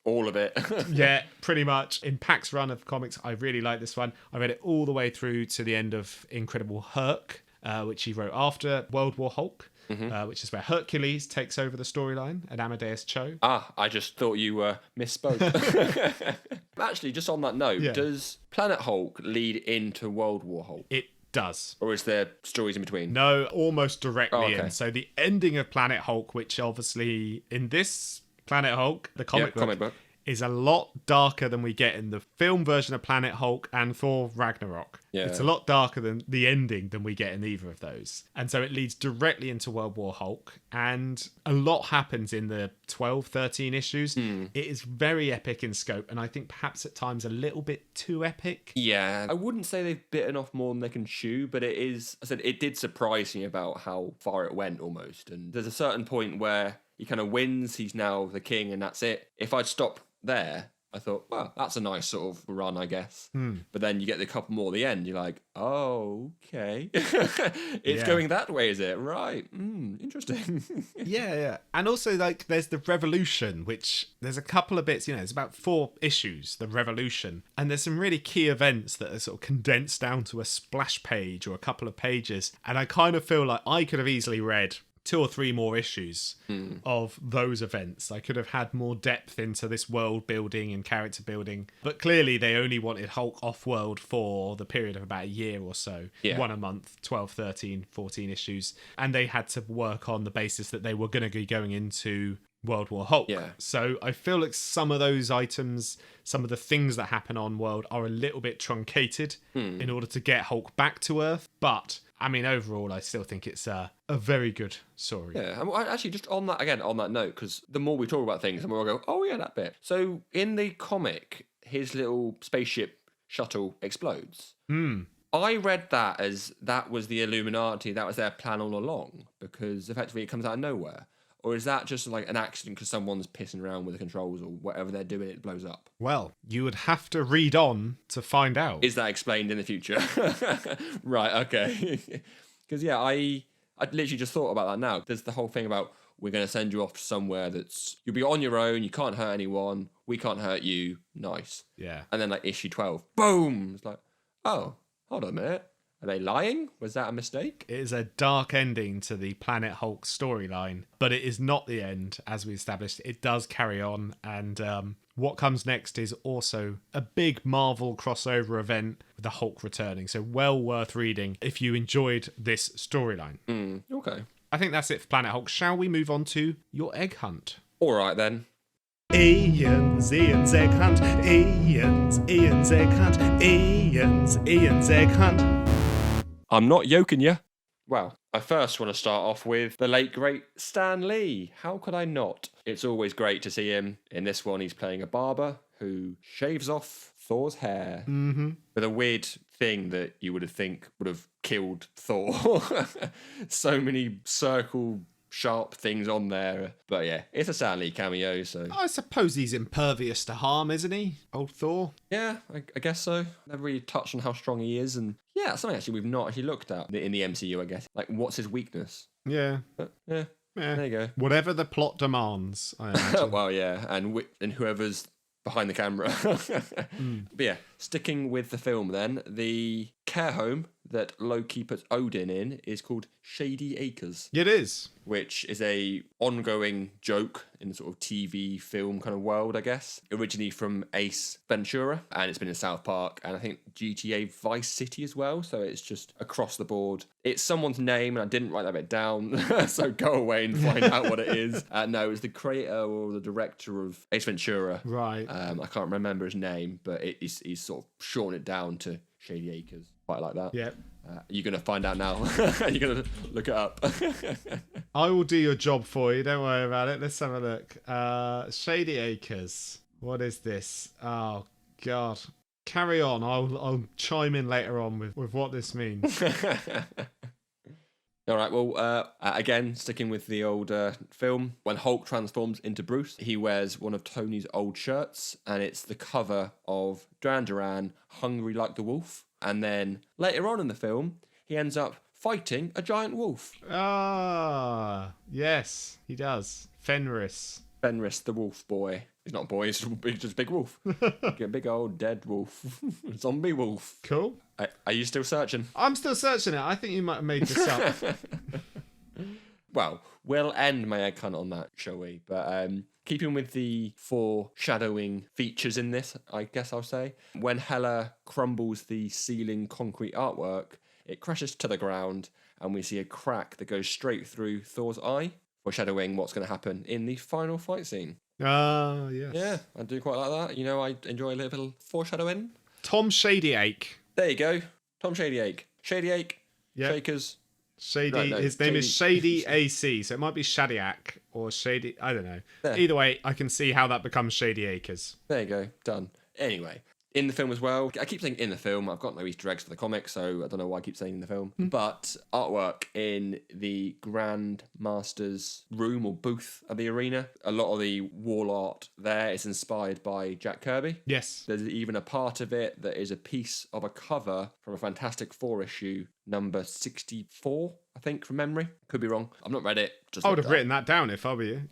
All of it. Yeah, pretty much. In Pax run of comics, I really like this one. I read it all the way through to the end of Incredible Hulk, which he wrote after World War Hulk. Which is where Hercules takes over the storyline and Amadeus Cho. I just thought you misspoke. Actually, just on that note, does Planet Hulk lead into World War Hulk? It does. Or is there stories in between? No, almost directly in. So the ending of Planet Hulk, which obviously in this Planet Hulk, the comic book, is a lot darker than we get in the film version of Planet Hulk and Thor Ragnarok. Yeah. It's a lot darker than the ending than we get in either of those. And so it leads directly into World War Hulk, and a lot happens in the 12, 13 issues. It is very epic in scope, and I think perhaps at times a little bit too epic. Yeah, I wouldn't say they've bitten off more than they can chew, but it is, I said, it did surprise me about how far it went almost. And there's a certain point where he kind of wins, he's now the king, and that's it. If I'd stopped there, I thought, well, that's a nice sort of run, I guess. But then you get the couple more at the end, you're like, oh, okay. It's going that way, is it? Right. Interesting. Yeah. And also, like, there's the Revolution, which there's a couple of bits, it's about 4 issues, the Revolution. And there's some really key events that are sort of condensed down to a splash page or a couple of pages. And I kind of feel like I could have easily read 2 or 3 more issues of those events. I could have had more depth into this world building and character building. But clearly they only wanted Hulk off-world for the period of about a year or so. Yeah. 1 a month, 12, 13, 14 issues. And they had to work on the basis that they were going to be going into World War Hulk. Yeah. So I feel like some of those items, some of the things that happen on World are a little bit truncated in order to get Hulk back to Earth. But I mean, overall, I still think it's a very good story. Yeah, and actually, just on that note, because the more we talk about things, the more I go, oh yeah, that bit. So in the comic, his little spaceship shuttle explodes. I read that as that was the Illuminati, that was their plan all along, because effectively it comes out of nowhere. Or is that just like an accident because someone's pissing around with the controls or whatever they're doing, it blows up? Well, you would have to read on to find out. Is that explained in the future? Right, okay. Because, yeah, I literally just thought about that now. There's the whole thing about we're going to send you off somewhere that's... You'll be on your own, you can't hurt anyone, we can't hurt you. Nice. Yeah. And then, like, issue 12, boom! It's like, oh, hold on a minute. Are they lying? Was that a mistake? It is a dark ending to the Planet Hulk storyline, but it is not the end, as we established. It does carry on, and what comes next is also a big Marvel crossover event with the Hulk returning, so well worth reading if you enjoyed this storyline. Okay. I think that's it for Planet Hulk. Shall we move on to your egg hunt? All right, then. Iain's egg hunt. Iain's egg hunt. Iain's egg hunt. I'm not yoking you. Well, I first want to start off with the late, great Stan Lee. How could I not? It's always great to see him. In this one, he's playing a barber who shaves off Thor's hair with a weird thing that you would have killed Thor. So many circle sharp things on there. But yeah, it's a Stan Lee cameo, so... I suppose he's impervious to harm, isn't he, old Thor? Yeah, I guess so. Never really touched on how strong he is, and yeah, that's something actually we've not actually looked at in the MCU, I guess. Like, what's his weakness? Yeah. But, yeah, there you go. Whatever the plot demands, I imagine. Well, yeah, and whoever's behind the camera. But yeah, sticking with the film then, the care home that Loki puts Odin in is called Shady Acres. It is. Which is a ongoing joke in the sort of TV film kind of world, I guess. Originally from Ace Ventura, and it's been in South Park, and I think GTA Vice City as well, so it's just across the board. It's someone's name, and I didn't write that bit down, so go away and find out what it is. No, it's the creator or the director of Ace Ventura. Right. I can't remember his name, but he's sort of shortened it down to Shady Acres. Quite like that. Yep. You're going to find out now. You're going to look it up. I will do your job for you. Don't worry about it. Let's have a look. Shady Acres. What is this? Oh, God. Carry on. I'll chime in later on with what this means. All right, well, again, sticking with the old film, when Hulk transforms into Bruce, he wears one of Tony's old shirts, and it's the cover of Duran Duran, Hungry Like the Wolf. And then later on in the film, he ends up fighting a giant wolf. Ah, yes, he does. Fenris the wolf boy. He's not a boy, he's just a big wolf. A big old dead wolf. Zombie wolf. Cool. Are you still searching? I'm still searching it. I think you might have made this up. Well, we'll end my egg hunt on that, shall we? But keeping with the foreshadowing features in this, I guess I'll say, when Hela crumbles the ceiling concrete artwork, it crashes to the ground, and we see a crack that goes straight through Thor's eye, foreshadowing what's going to happen in the final fight scene. Ah, yes. Yeah, I do quite like that. You know, I enjoy a little foreshadowing. Tom Shadyache. There you go. Tom Shadyache. Shadyache. Yep. Shakers. Shady. No, His name is Shady AC, so it might be Shadyac or Shady. I don't know. There. Either way, I can see how that becomes Shady Acres. There you go. Done. Anyway, in the film as well. I keep saying in the film. I've got no Easter eggs for the comic, so I don't know why I keep saying in the film. But artwork in the Grand Master's room or booth at the arena. A lot of the wall art there is inspired by Jack Kirby. Yes. There's even a part of it that is a piece of a cover from a Fantastic Four issue, number 64, I think, from memory. Could be wrong. I've not read it. Just I would looked have written that down if I were you.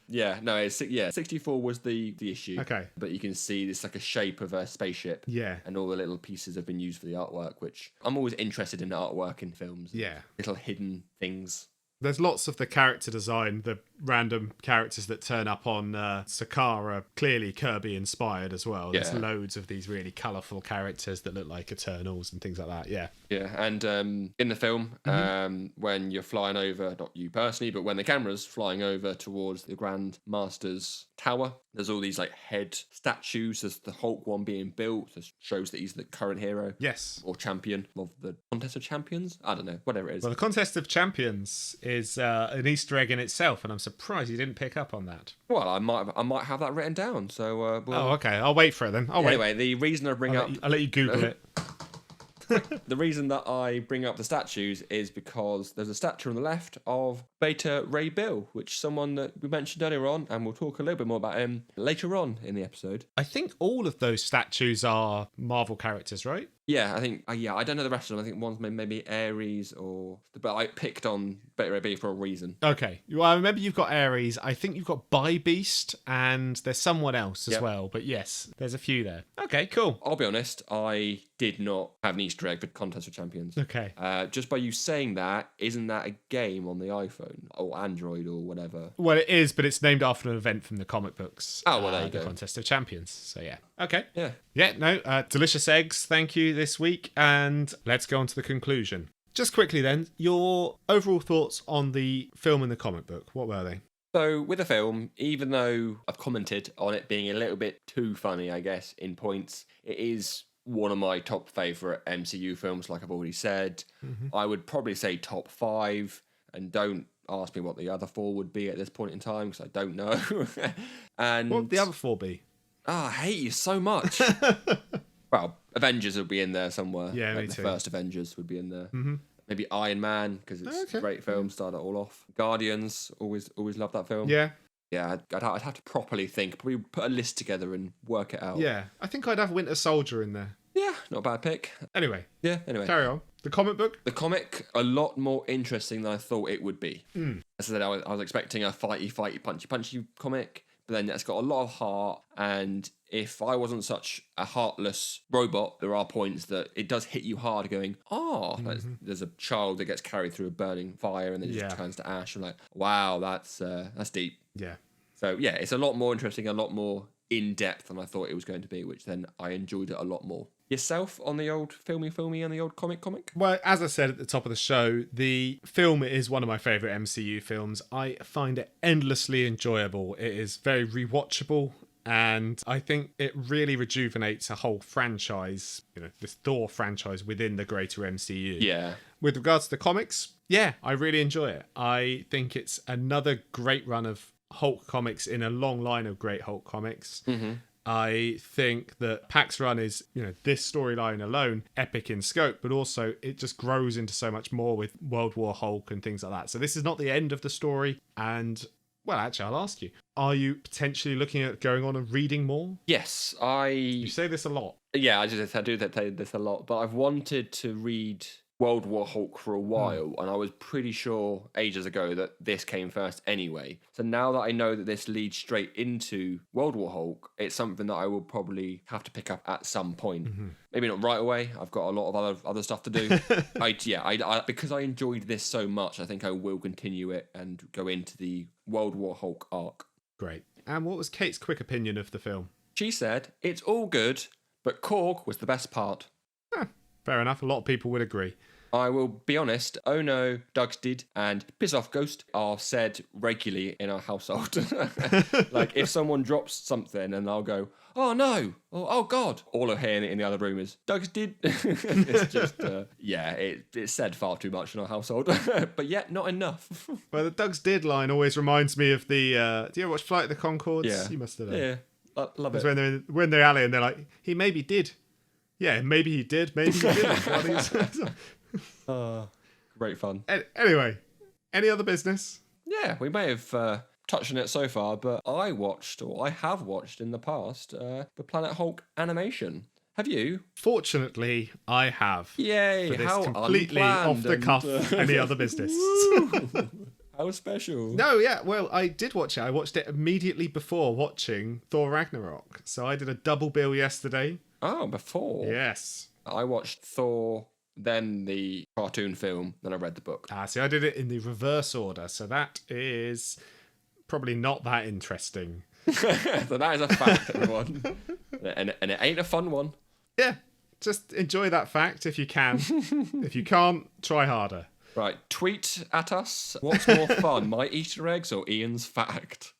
Yeah, no, 64 was the issue. Okay. But you can see it's like a shape of a spaceship. Yeah. And all the little pieces have been used for the artwork, which I'm always interested in artwork in films. Yeah. Little hidden things. There's lots of the character design, the random characters that turn up on Sakara, clearly Kirby inspired as well. There's Yeah. loads of these really colourful characters that look like Eternals and things like that. Yeah. Yeah, and in the film, when you're flying over, not you personally, but when the camera's flying over towards the Grand Master's tower, there's all these like head statues. There's the Hulk one being built. This shows that he's the current hero. Yes. Or champion of the Contest of Champions. I don't know, whatever it is. Well, the Contest of Champions is an Easter egg in itself, and I'm surprised you didn't pick up on that. Well, I might have that written down. So, Oh, okay. I'll wait for it then. I'll wait. Anyway, the reason I bring up I'll let you Google it. the reason that I bring up the statues is because there's a statue on the left of Beta Ray Bill, which someone that we mentioned earlier on, and we'll talk a little bit more about him later on in the episode. I think all of those statues are Marvel characters, right? Yeah, I think. I don't know the rest of them. I think one's maybe Ares but I picked on Beta Ray Bill for a reason. Okay. Well, I remember you've got Ares. I think you've got Beast, and there's someone else as well. But yes, there's a few there. Okay, cool. I'll be honest, I did not have an Easter egg for Contest of Champions. Okay. Just by you saying that, isn't that a game on the iPhone or Android or whatever? Well, it is, but it's named after an event from the comic books. Oh, well, there you the go. Contest of Champions. So yeah. Okay. Yeah. Yeah, no, delicious eggs. Thank you this week. And let's go on to the conclusion. Just quickly then, your overall thoughts on the film and the comic book. What were they? So with the film, even though I've commented on it being a little bit too funny, I guess, in points, it is one of my top favourite MCU films, like I've already said. I would probably say top 5, and don't ask me what the other 4 would be at this point in time, because I don't know. And What would the other 4 be? I hate you so much. Well, Avengers would be in there somewhere. Yeah, like me the too. first Avengers would be in there. Maybe Iron Man, because it's a great film, started it all off. Guardians, always loved that film. Yeah. Yeah, I'd have to properly think, probably put a list together and work it out. Yeah. I think I'd have Winter Soldier in there. Yeah, not a bad pick. Anyway, Anyway. carry on. The comic book? The comic, a lot more interesting than I thought it would be. As I said, I was expecting a fighty, punchy comic, but then it's got a lot of heart, and if I wasn't such a heartless robot, there are points that it does hit you hard going, like there's a child that gets carried through a burning fire and then it just turns to ash. I'm like, wow, that's deep. Yeah. So yeah, it's a lot more interesting, a lot more in-depth than I thought it was going to be, which then I enjoyed it a lot more. Yourself on the old filmy and the old comic? Well, as I said at the top of the show, the film is one of my favourite MCU films. I find it endlessly enjoyable. It is very rewatchable, and I think it really rejuvenates a whole franchise, this Thor franchise within the greater MCU. Yeah. With regards to the comics, yeah, I really enjoy it. I think it's another great run of Hulk comics in a long line of great Hulk comics. I think that Pax Run is, this storyline alone, epic in scope, but also it just grows into so much more with World War Hulk and things like that. So this is not the end of the story. And, well, actually, I'll ask you, are you potentially looking at going on and reading more? Yes, You say this a lot. Yeah, I do this a lot, but I've wanted to read World War Hulk for a while, and I was pretty sure ages ago that this came first anyway. So now that I know that this leads straight into World War Hulk, it's something that I will probably have to pick up at some point. Maybe not right away. I've got a lot of other stuff to do. Because I enjoyed this so much, I think I will continue it and go into the World War Hulk arc. Great. And what was Kate's quick opinion of the film? She said, "It's all good, but Korg was the best part." Fair enough. A lot of people would agree. I will be honest, oh no, Doug's did, and piss off ghost are said regularly in our household. Like if someone drops something and I'll go, oh no, or oh God, all of hearing it in the other room is, Doug's did. It's just, it's said far too much in our household, but yet not enough. Well, the Doug's did line always reminds me of the, do you ever watch Flight of the Conchords? Yeah. You must have. Yeah, love it. When they're alley and they're like, he maybe did. Yeah, maybe he did, maybe he didn't. Great fun. Anyway, any other business? Yeah, we may have touched on it so far, but I have watched in the past the Planet Hulk animation. Have you? Fortunately, I have. Yay! For this how completely off the cuff. Any other business? How special! No, yeah. Well, I did watch it. I watched it immediately before watching Thor Ragnarok. So I did a double bill yesterday. Oh, before? Yes. I watched Thor, then the cartoon film, then I read the book. See, I did it in the reverse order. So that is probably not that interesting. So that is a fact, everyone. And it ain't a fun one. Yeah, just enjoy that fact if you can. If you can't, try harder. Right, tweet at us. What's more fun, my Easter eggs or Ian's fact?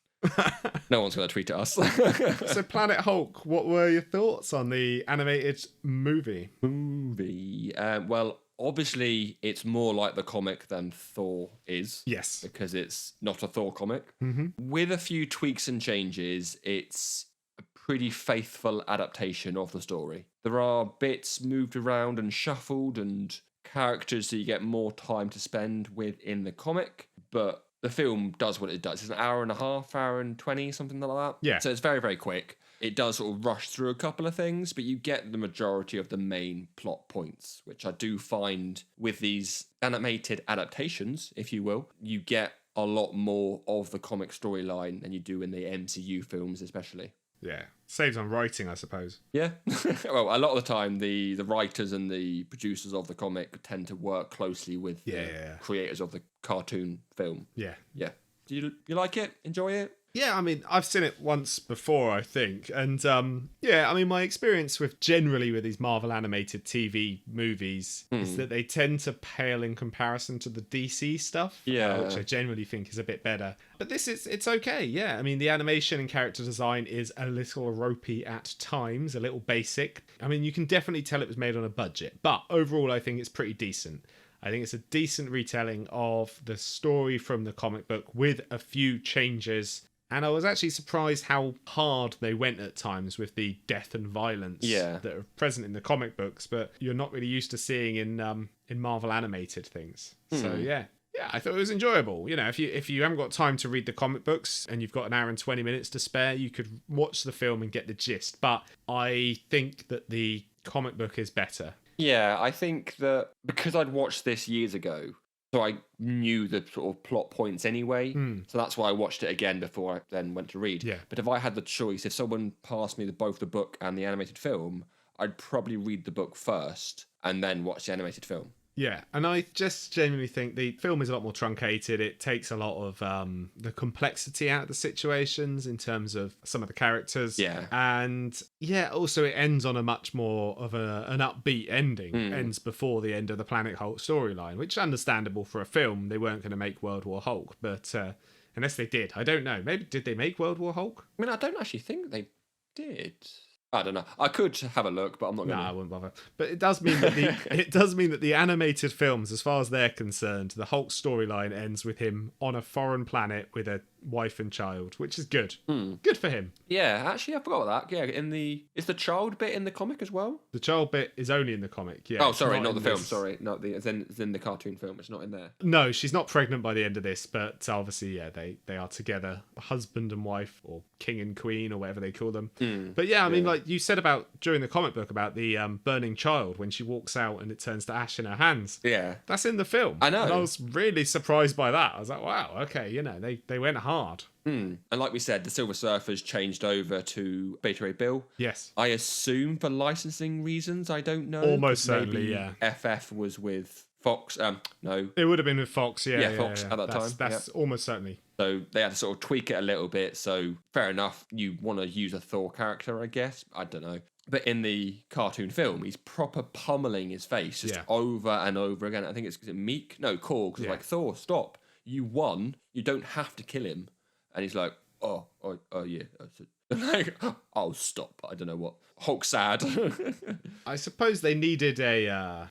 No one's going to tweet at us. So Planet Hulk, what were your thoughts on the animated movie? Well, obviously it's more like the comic than Thor is. Yes. Because it's not a Thor comic. Mm-hmm. With a few tweaks and changes, it's a pretty faithful adaptation of the story. There are bits moved around and shuffled and characters that you get more time to spend with in the comic, but the film does what it does. It's an hour and a half, hour and 20, something like that. Yeah. So it's very, very quick. It does sort of rush through a couple of things, but you get the majority of the main plot points, which I do find with these animated adaptations, if you will, you get a lot more of the comic storyline than you do in the MCU films, especially. Yeah. Saves on writing, I suppose. Yeah. Well, a lot of the time, the writers and the producers of the comic tend to work closely with the creators of the cartoon film. Yeah. Yeah. Do you like it? Enjoy it? Yeah, I mean, I've seen it once before, I think. And, I mean, my experience with these Marvel animated TV movies is that they tend to pale in comparison to the DC stuff. Yeah. Which I generally think is a bit better. But it's okay, yeah. I mean, the animation and character design is a little ropey at times, a little basic. I mean, you can definitely tell it was made on a budget. But overall, I think it's pretty decent. I think it's a decent retelling of the story from the comic book with a few changes. And I was actually surprised how hard they went at times with the death and violence that are present in the comic books, but you're not really used to seeing in Marvel animated things. So yeah, I thought it was enjoyable. You know, if you haven't got time to read the comic books and you've got an hour and 20 minutes to spare, you could watch the film and get the gist. But I think that the comic book is better. Yeah, I think that because I'd watched this years ago, so I knew the sort of plot points anyway. So that's why I watched it again before I then went to read. Yeah. But if I had the choice, if someone passed me both the book and the animated film, I'd probably read the book first and then watch the animated film. Yeah, and I just genuinely think the film is a lot more truncated. It takes a lot of the complexity out of the situations in terms of some of the characters. Yeah. And yeah, also it ends on a much more of an upbeat ending. Ends before the end of the Planet Hulk storyline, which is understandable for a film. They weren't going to make World War Hulk, but unless they did. I don't know. Maybe did they make World War Hulk? I mean, I don't actually think they did. I don't know. I could have a look, but I'm not going to. No, I wouldn't bother. But it does mean that the animated films, as far as they're concerned, the Hulk storyline ends with him on a foreign planet with a wife and child, which is good. Good for him. Yeah, actually, I forgot about that. Yeah, is the child bit in the comic as well? The child bit is only in the comic. Yeah. Oh, sorry, not the film. Sorry, not the. It's in the cartoon film. It's not in there. No, she's not pregnant by the end of this, but obviously, yeah, they are together, husband and wife, or king and queen, or whatever they call them. But yeah, I mean, like you said about during the comic book about the burning child when she walks out and it turns to ash in her hands. Yeah, that's in the film. I know. And I was really surprised by that. I was like, wow, okay, you know, they went hard. And like we said, the Silver Surfers changed over to Beta Ray Bill. Yes. I assume for licensing reasons, I don't know. Almost certainly, yeah. FF was with Fox. No. It would have been with Fox, yeah. Fox at that time. That's almost certainly. So they had to sort of tweak it a little bit. So fair enough, you want to use a Thor character, I guess. I don't know. But in the cartoon film, he's proper pummeling his face just over and over again. I think it's Meek? No, Korg. Like, Thor, stop. You won. You don't have to kill him. And he's like, oh yeah. Like, oh, stop. I don't know what. Hulk sad. I suppose they needed an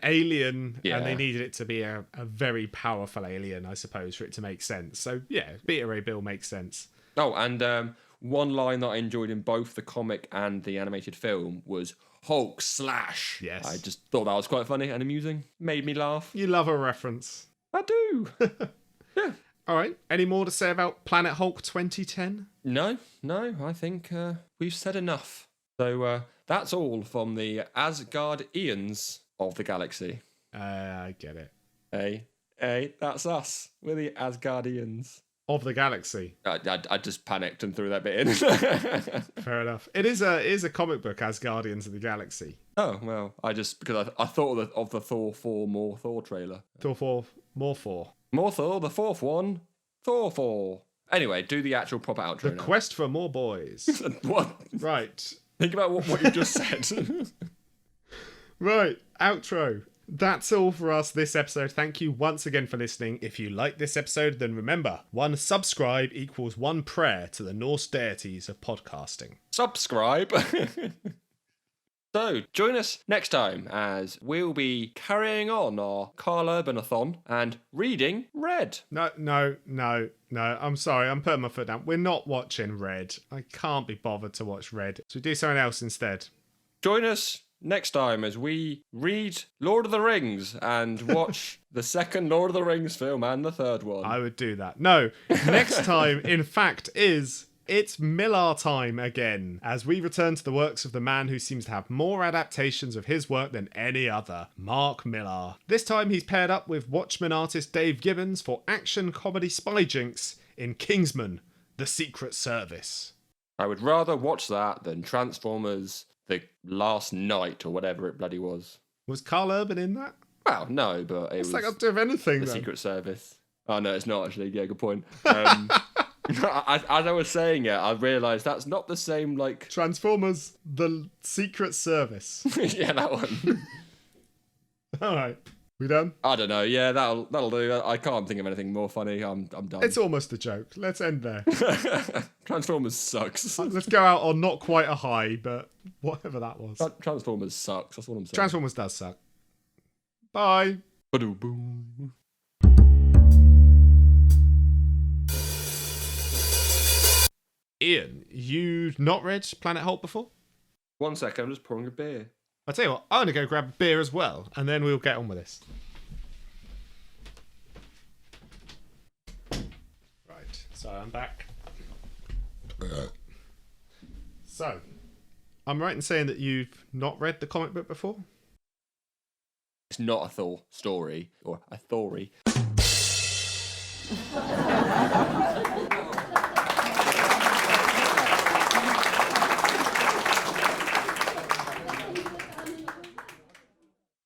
alien, and they needed it to be a very powerful alien, I suppose, for it to make sense. So yeah, Beta Ray Bill makes sense. Oh, and one line that I enjoyed in both the comic and the animated film was Hulk slash. Yes. I just thought that was quite funny and amusing. Made me laugh. You love a reference. I do. Yeah. All right. Any more to say about Planet Hulk 2010? No. I think we've said enough. So that's all from the Asgardians of the galaxy. I get it. Hey, that's us. We're the Asgardians. Of the galaxy. I just panicked and threw that bit in. Fair enough. It is a comic book, Asgardians of the Galaxy. Oh, well, because I thought of the Thor 4 More Thor trailer. Thor 4, More Thor. More Thor, the fourth one, Thor 4. Anyway, do the actual proper outro The now. quest for more boys. What? Right. Think about what you just said. Right, outro. That's all for us this episode. Thank you once again for listening. If you like this episode, then remember, 1 subscribe equals 1 prayer to the Norse deities of podcasting. Subscribe. So, join us next time as we'll be carrying on our Carlo Urbanathon and reading Red. No. I'm sorry, I'm putting my foot down. We're not watching Red. I can't be bothered to watch Red. So we do something else instead. Join us next time as we read Lord of the Rings and watch the second Lord of the Rings film and the third one. I would do that. No, next time, in fact, it's Millar time again, as we return to the works of the man who seems to have more adaptations of his work than any other, Mark Millar. This time he's paired up with Watchmen artist Dave Gibbons for action comedy spy jinx in Kingsman, The Secret Service. I would rather watch that than Transformers The Last Night or whatever it bloody was. Was Carl Urban in that? Well, no, but it was like I'll do anything. The Secret Service. Oh, no, it's not actually. Yeah, good point. As I was saying it, I realised that's not the same, like... Transformers, The Secret Service. Yeah, that one. All right. We done? I don't know. Yeah, that'll do. I can't think of anything more funny. I'm done. It's almost a joke. Let's end there. Transformers sucks. Let's go out on not quite a high, but whatever that was. Transformers sucks. That's what I'm saying. Transformers does suck. Bye. Ba-do-boom. Ian, you've not read Planet Hulk before? 1 second, I'm just pouring a beer. I'll tell you what, I'm going to go grab a beer as well, and then we'll get on with this. Right, so I'm back. So, I'm right in saying that you've not read the comic book before? It's not a Thor story, or a Thory.